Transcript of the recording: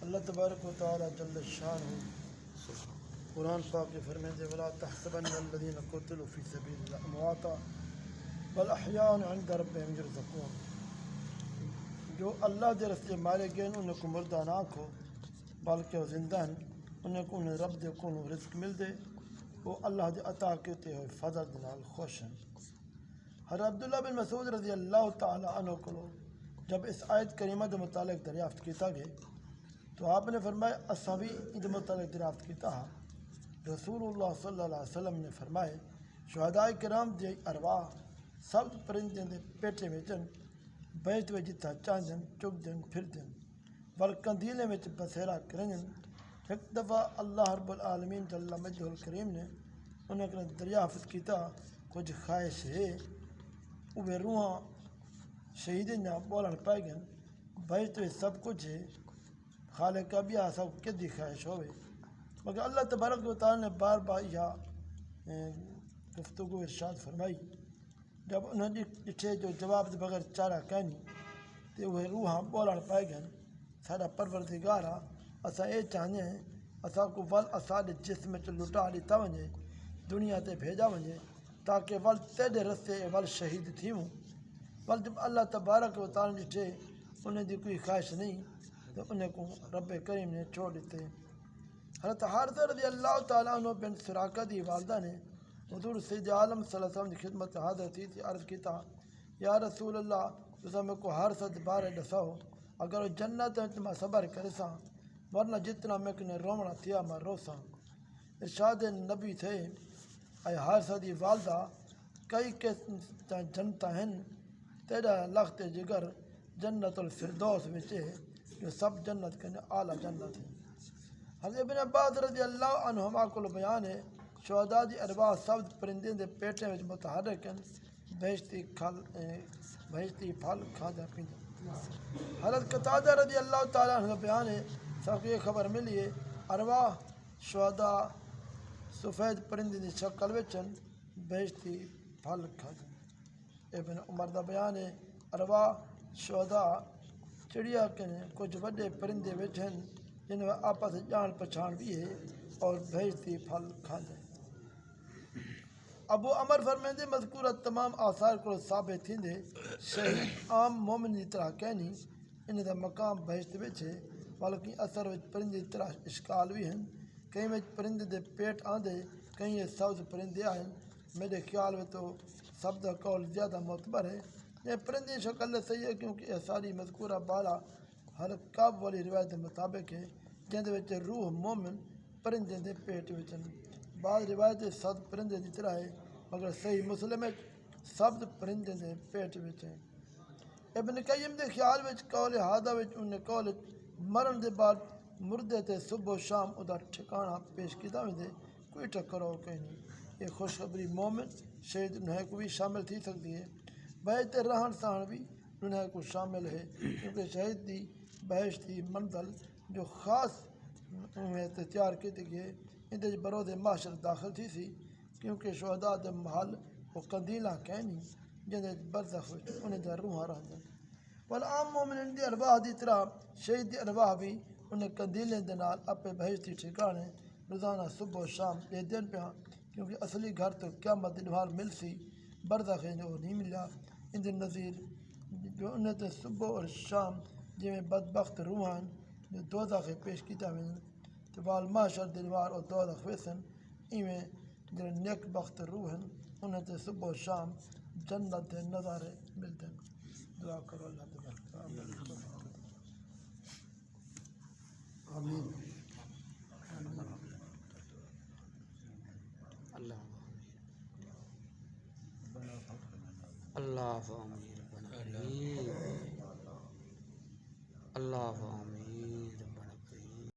اللہ تبارک و تعالی جل شانہ قرآن پاک کے فرمائے ولا تحسبن الذين قتلوا في سبيل الله امواتا بل احیاء عند ربهم يرزقون، جو اللہ دے رستے مارے گئے انہیں کو مردہ نہ آکھو بلکہ وہ زندہ ہیں، انہیں رب دے کو رزق مل دے، وہ اللہ دے عطا کیتے ہوئے فضل دے نال خوش ہیں۔ حضرت عبداللہ بن مسعود رضی اللہ تعالی عنہ کو جب اس آیت کریمہ دے متعلق دریافت کیتا گئے تو آپ نے فرمایا اساں بھی دے متعلق دریافت کیتا ہا۔ رسول اللہ صلی اللہ علیہ وسلم نے فرمائے شہداء کرام دی ارواح سب پرندے دے پیٹے وچن بیت وچ جتھا چاندن چک دن پھر دن بل کندیلے وچ بسیرا کرنن۔ ایک دفعہ اللہ رب العالمین جل مجدہ الکریم نے انہیں کو دریافت کیتا کچھ خواہش ہے وہ روحاں شہیدیں نہ بولن پائے گئے بیت وچ سب کچھ ہے خالق کا بھی سب کدی خواہش ہوئے، مگر اللہ تبارک و تعالی نے بار بار یہ گفتگو ارشاد فرمائی۔ جب انہوں نے ڈٹھے جو جواب دے بغیر چارہ کہنی تو وہ روحاں بولن پائے گئے سارا پروردگارا اساں یہ چاہتے ہیں اساں کو ول اساڈے جسم چ لٹا لیتا ونجے دنیا تے بھیجا ونجے تاکہ ول تیرے رستے ول شہید تھیوں، ول جب اللہ تبارک و تعالی ڈٹھے انہیں دی کوئی خواہش نہیں تو انہیں کو رب کریم نے چھوڑ دیتے۔ حضرت حارثہ رضی اللہ تعالیٰ عنہ بن سراقہ دی والدہ نے حضور سید عالم صلی اللہ علیہ وسلم کی خدمت حاضر تھی عرض کیتا یا رسول اللہ تساں میں کو حارثہ دے بارے دساؤ اگر وہ جنت ہے تو میں صبر کرساں ورنہ جتنا میں کنے رومنا تھیا میں روساں۔ ارشاد نبی تھے اے حارثہ دی والدہ کئی جنتاں ہیں تیرا لخت جگر جنت الفردوس وچ ہے جو سب جنت کنے اعلیٰ جنت ہے۔ حضرت ابن عباس رضی اللہ عنہما کو بیان ہے شہداء دی ارواح سب پرندے دے پیٹے وچ متحرک ہیں بہشتی پھل کھادا پیندا۔ حضرت قتادہ رضی اللہ تعالیٰ عنہ بیان ہے سب کو یہ خبر ملی ہے ارواح شہداء سفید پرندے دی شکل وچن بہشتی پھل کھادا۔ ابن عمر دا بیان ہے ارواح شہداء چڑیا کنے کچھ وڈے پرندے وچ ہیں جن میں آپس جان پہچان بھی ہے اور بہشتی پھل کھاندے۔ ابو عمر فرمیندے مذکورہ تمام آثار کو ثابت تھیندے شہید عام مومن دی طرح کہنی انہیں دا مقام بہشت وچ ہے بلکہ اثر وچ پرندے دی طرح اشکال بھی ہیں، کہیں وچ پرندے دے پیٹ آندے کہیں یہ سبز پرندے آئیں۔ میرے خیال میں تو سب دا قول زیادہ معتبر ہے یہ پرندے شکل صحیح ہے کیونکہ یہ ساری مذکورہ بالا ہر کعب والی روایت کے مطابق ہے جن وچ روح مومن پرندے دے پیٹ وچ بعض روایت سبز پرندے دی طرح ہے مگر صحیح مسلم وچ سبز پرندے دے پیٹ وچ ہے۔ ابن قیم دے خیال وچ قول ہادہ وچ انہیں قول مرن دے بعد مردے تے صبح و شام ادا ٹھکانہ پیش کیتا ویندے کوئی ٹکر ہو کہیں نہیں۔ یہ خوشخبری مومن شہید انہیں کو بھی شامل تھی سکتی ہے، بہشت رہن سہن بھی انہیں کو شامل ہے کیونکہ شہید دی بہشتی منزل جو خاص تیار کیتے گئے اندے بروز معاشر داخل تھی سی کیونکہ شہداء دے محل وہ قندیلاں کہنی جن برزخ انہیں دے روحاں رہندن۔ والعام مومن دی ارواح دی طرح شہید دی ارواح بھی انہیں قندیلیں دے نال اپنے بہشتی ٹھکانے روزانہ صبح و شام دے دن پہ کیونکہ اصلی گھر تو قیامت دن بھار مل سی برزخ وہ نہیں ملا ان نظیر جو انہیں تے صبح اور شام جویں بدبخت روحان جو دوزخ پیش کیتا ویندن تو وال معاشر دن بھار اور دوزخ ویسن ایویں جو نیک بخت روحن انہیں تے صبح و شام جنت دے نظارے ملتے ہیں۔ دعا کرو اللہ تبارک آمین۔ اللہ آمین اللہ آمین